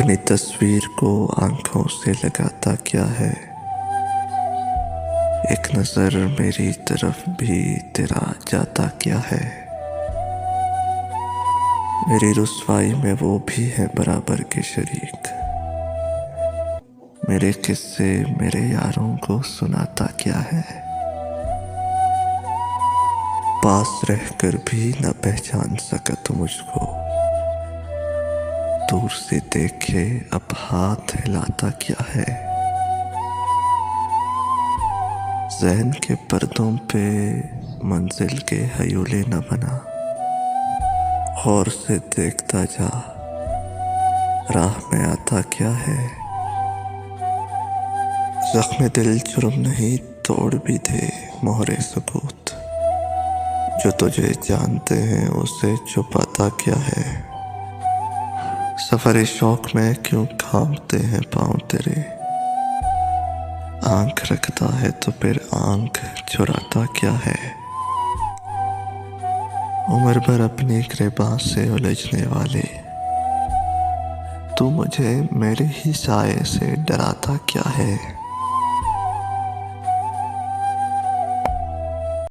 अपनी तस्वीर को आंखों से लगाता क्या है। एक नजर मेरी तरफ भी तेरा जाता क्या है। मेरी रुसवाई में वो भी है बराबर के शरीक। मेरे किस्से मेरे यारों को सुनाता क्या है। पास रहकर भी न पहचान सका तू मुझको। दूर से देखे अब हाथ हिलाता क्या है। ज़हन के पर्दों पे मंजिल के हयूले न बना। और से देखता जा राह में आता क्या है। जख्म दिल जुर्म नहीं तोड़ भी दे मोहरे सबूत। जो तुझे जानते हैं उसे छुपाता क्या है। सफर शौक में क्यों कांपते हैं पाँव तेरे। आंख रखता है तो फिर आंख चुराता क्या है। उम्र भर अपनी गिरबां से उलझने वाले तू मुझे मेरे ही साए से डराता क्या है।